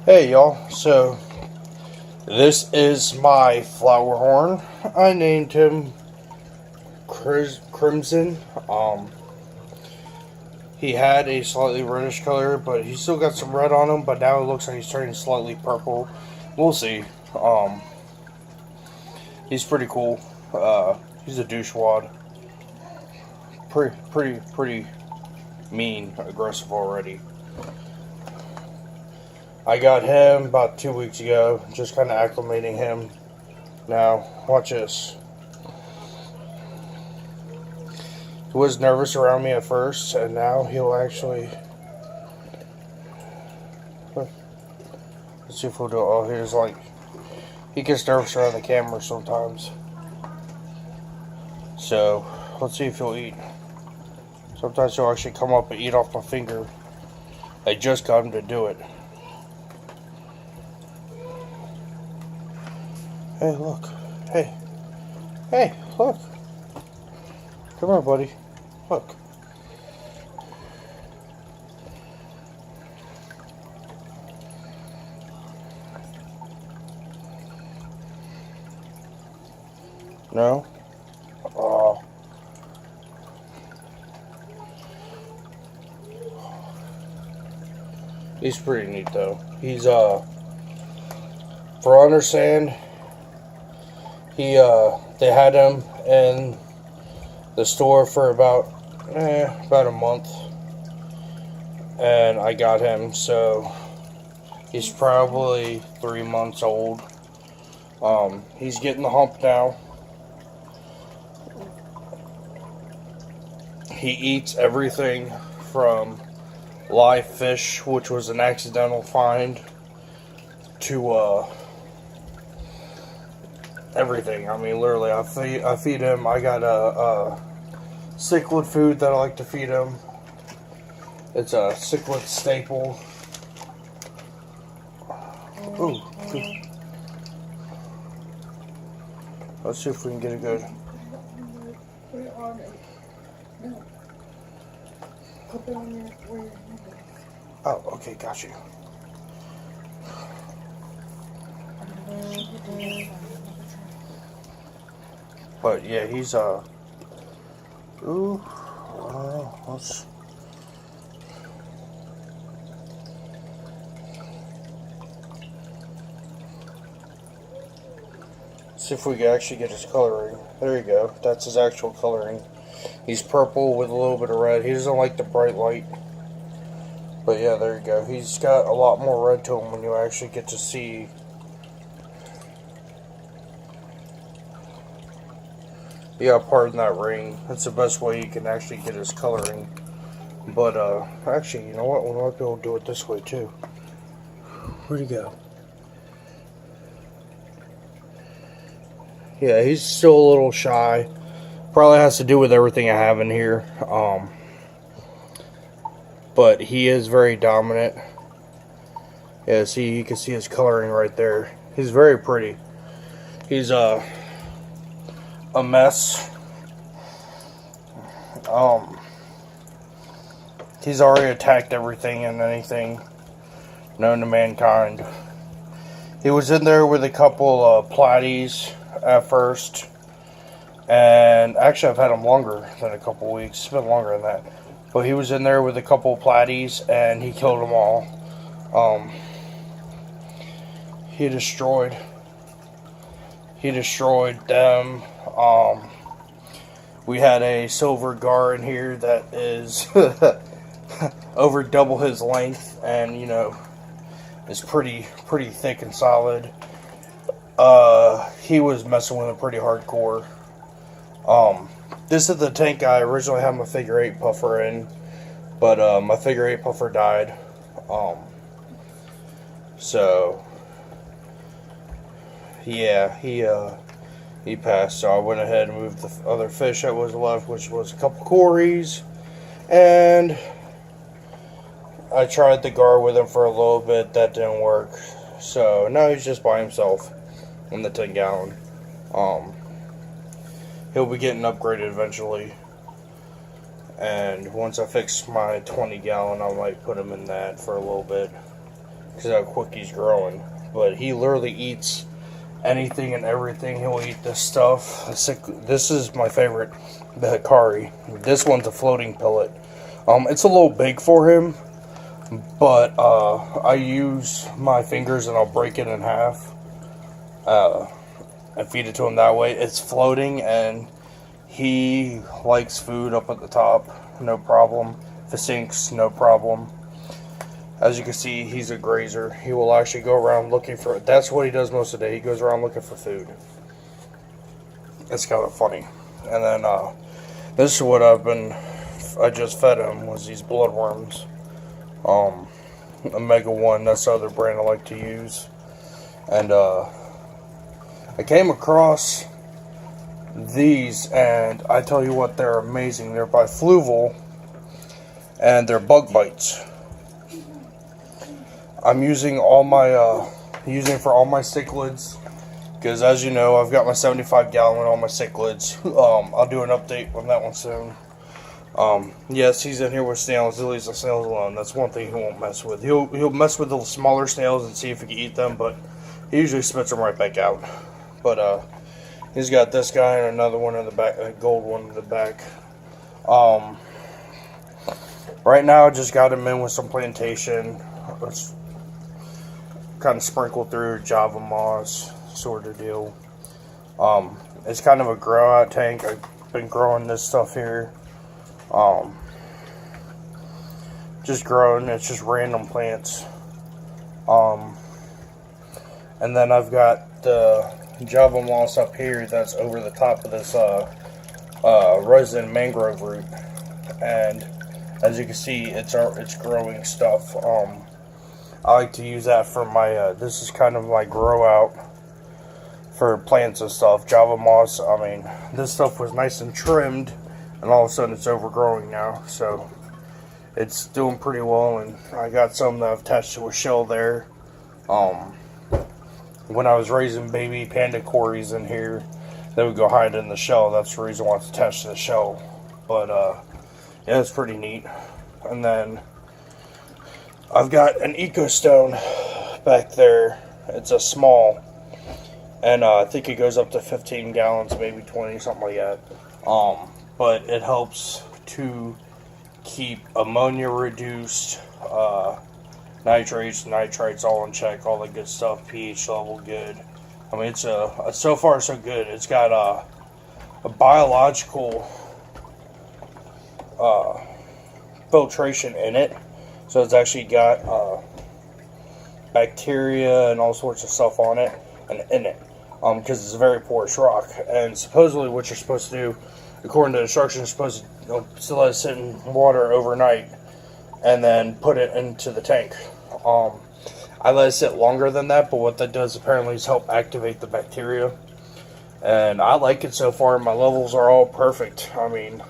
Hey y'all, so this is my Flowerhorn. I named him Crimson. He had a slightly reddish color, but he still got some red on him, but now it looks like he's turning slightly purple. We'll see. He's pretty cool. He's a douchewad. Pretty mean, aggressive already. I got him about 2 weeks ago, just kind of acclimating him. Now, watch this. He was nervous around me at first, and now he'll actually... Let's see if we'll do it. Oh, here's like... He gets nervous around the camera sometimes. So, let's see if he'll eat. Sometimes he'll actually come up and eat off my finger. I just got him to do it. Hey, look. Hey. Hey, look. Come here, buddy. Look. No? Oh. He's pretty neat, though. He's, for I understand... They had him in the store for about a month, and I got him, so he's probably 3 months old. He's getting the hump now. He eats everything from live fish, which was an accidental find, to everything. I mean, literally, I feed him. I got a cichlid food that I like to feed him. It's a cichlid staple. Ooh, good. Let's see if we can get it good. Put it on it. No. Put it on there where your hand is. Oh, okay, got you. But yeah, he's ooh, let's see if we can actually get his coloring. There you go. That's his actual coloring. He's purple with a little bit of red. He doesn't like the bright light. But yeah, there you go. He's got a lot more red to him when you actually get to see. Yeah, pardon that ring. That's the best way you can actually get his coloring. But, actually, you know what? We might be able to do it this way, too. Where'd he go? Yeah, he's still a little shy. Probably has to do with everything I have in here. But he is very dominant. Yeah, see, you can see his coloring right there. He's very pretty. He's, a mess. He's already attacked everything and anything known to mankind. He was in there with a couple of platies at first, and actually I've had him longer than a couple weeks. It's been longer than that, but he was in there with a couple of platies and he killed them all. He destroyed them. We had a silver gar in here that is over double his length, and you know, is pretty thick and solid. He was messing with it pretty hardcore. This is the tank I originally had my figure 8 puffer in, but my figure 8 puffer died. So yeah, he passed, so I went ahead and moved the other fish that was left, which was a couple cories, and I tried the gar with him for a little bit. That didn't work, so now he's just by himself in the 10 gallon. He'll be getting upgraded eventually, and once I fix my 20 gallon, I might put him in that for a little bit because how quick he's growing. But he literally eats anything and everything. He'll eat this stuff. This is my favorite, the Hikari. This one's a floating pellet. It's a little big for him, but I use my fingers and I'll break it in half and feed it to him that way. It's floating and he likes food up at the top, no problem. If it sinks, no problem. As you can see, he's a grazer. He will actually go around looking for it. That's what he does most of the day. He goes around looking for food. It's kind of funny. And then this is what I just fed him, was these bloodworms. Omega 1, that's the other brand I like to use. And I came across these, and I tell you what, they're amazing. They're by Fluval, and they're bug bites. I'm using all my for all my cichlids, because as you know, I've got my 75 gallon on my cichlids. I'll do an update on that one soon. Yes, he's in here with snails. He leaves the snails alone. That's one thing he won't mess with. He'll mess with the smaller snails and see if he can eat them, but he usually spits them right back out. But he's got this guy and another one in the back, a gold one in the back. Right now, I just got him in with some plantation. It's kind of sprinkled through Java moss sort of deal. It's kind of a grow out tank. I've been growing this stuff here. Just growing. It's just random plants. And then I've got the Java moss up here that's over the top of this resin mangrove root, and as you can see, it's growing stuff. I like to use that for my this is kind of my grow out for plants and stuff. Java moss, I mean, this stuff was nice and trimmed, and all of a sudden it's overgrowing now, so it's doing pretty well. And I got some that I've attached to a shell there. When I was raising baby panda cories in here, they would go hide in the shell. That's the reason why it's attached to the shell. But yeah, it's pretty neat. And then I've got an eco stone back there. It's a small, and I think it goes up to 15 gallons, maybe 20, something like that. But it helps to keep ammonia reduced, nitrates, nitrites all in check, all the good stuff, pH level good. I mean, it's so far so good. It's got a biological filtration in it, so it's actually got bacteria and all sorts of stuff on it and in it, because it's a very porous rock. And supposedly what you're supposed to do, according to the instructions, you're supposed to let it sit in water overnight and then put it into the tank. I let it sit longer than that, but what that does apparently is help activate the bacteria. And I like it so far. My levels are all perfect. I mean,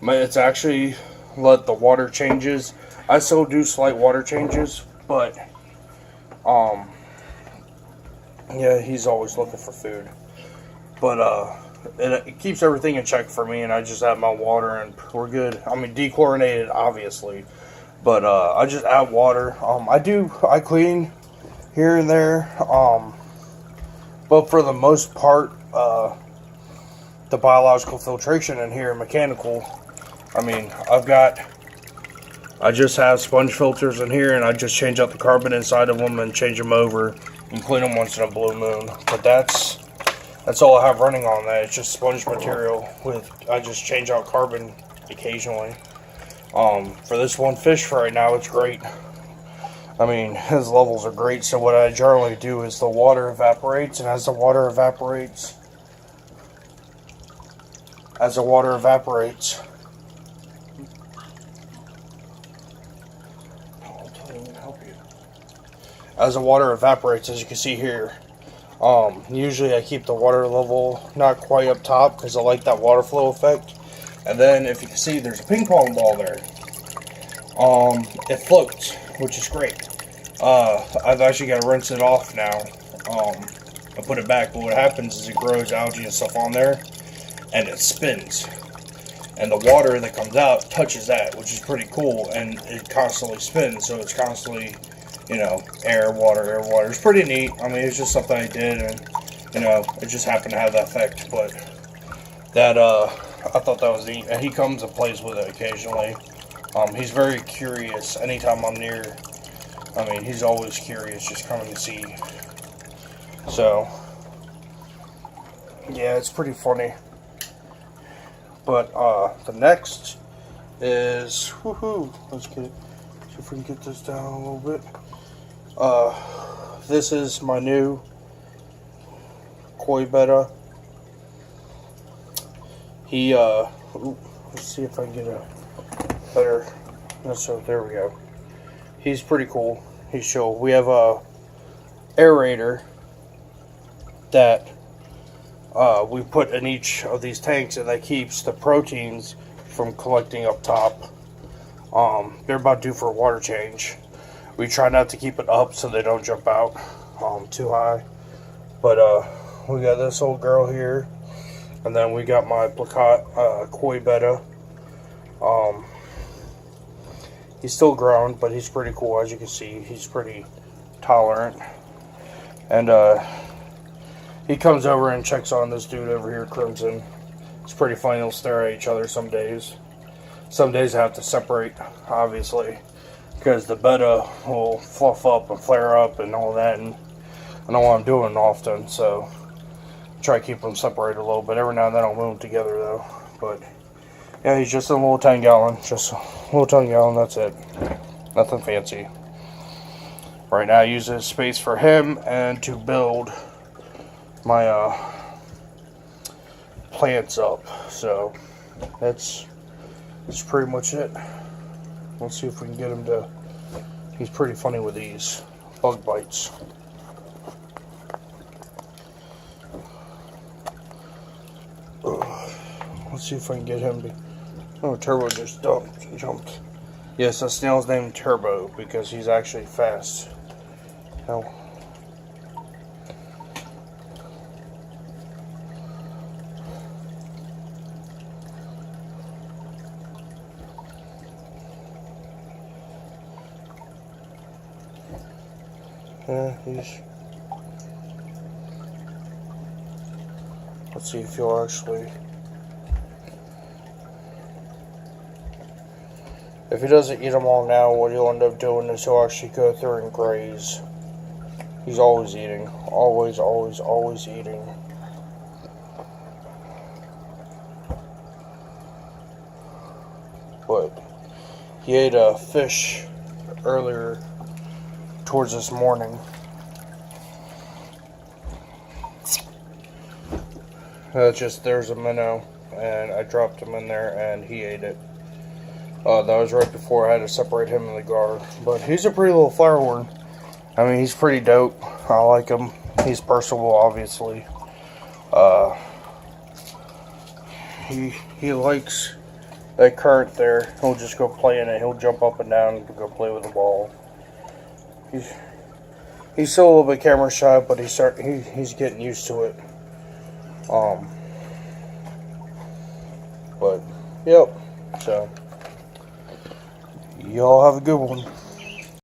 it's actually let the water changes. I still do slight water changes, but yeah, he's always looking for food. But it keeps everything in check for me, and I just add my water and we're good. I mean, dechlorinated, obviously, but I just add water. I clean here and there, but for the most part, the biological filtration in here, mechanical. I mean, I just have sponge filters in here, and I just change out the carbon inside of them and change them over and clean them once in a blue moon. But that's all I have running on that. It's just sponge material I just change out carbon occasionally. For this one fish for right now, it's great. I mean, his levels are great. So what I generally do is the water evaporates, and as the water evaporates, As the water evaporates, as you can see here, usually I keep the water level not quite up top because I like that water flow effect. And then if you can see, there's a ping pong ball there. It floats, which is great. I've actually got to rinse it off now. I put it back, but what happens is it grows algae and stuff on there, and it spins. And the water that comes out touches that, which is pretty cool, and it constantly spins, so it's constantly you know, air, water. It's pretty neat. I mean, it's just something I did, and, you know, it just happened to have that effect, but that, I thought that was neat. And he comes and plays with it occasionally. He's very curious. Anytime I'm near, I mean, he's always curious, just coming to see. So, yeah, it's pretty funny. But, the next is, woohoo, let's get it. See if we can get this down a little bit. This is my new koi betta. He, let's see if I can get a better, so there we go. He's pretty cool. He's chill. We have a aerator that we put in each of these tanks, and that keeps the proteins from collecting up top. They're about due for a water change. We try not to keep it up so they don't jump out too high. But we got this old girl here, and then we got my plakat koi betta. He's still growing, but he's pretty cool. As you can see, he's pretty tolerant. And he comes over and checks on this dude over here, Crimson. It's pretty funny. They'll stare at each other some days. Some days I have to separate, obviously, because the betta will fluff up and flare up and all that, and I know what I'm doing often, so I try to keep them separated a little bit. Every now and then I'll move them together, though. But yeah, he's just a little 10-gallon, just a little 10-gallon. That's it. Nothing fancy. Right now, I use this space for him and to build my plants up. So that's pretty much it. Let's see if we can get him to. He's pretty funny with these bug bites. Let's see if I can get him to. Oh, Turbo just jumped. Yes, that snail's named Turbo because he's actually fast. Now, yeah, let's see if he'll actually. If he doesn't eat them all now, what he'll end up doing is he'll actually go through and graze. He's always eating. Always, always, always eating. But he ate a fish earlier towards this morning. There's a minnow, and I dropped him in there, and he ate it. That was right before I had to separate him and the gar. But he's a pretty little Flowerhorn. I mean, he's pretty dope. I like him. He's personable, obviously. He likes that current there. He'll just go play in it. He'll jump up and down and go play with the ball. He's still a little bit camera shy, but he's getting used to it. But yep. So y'all have a good one.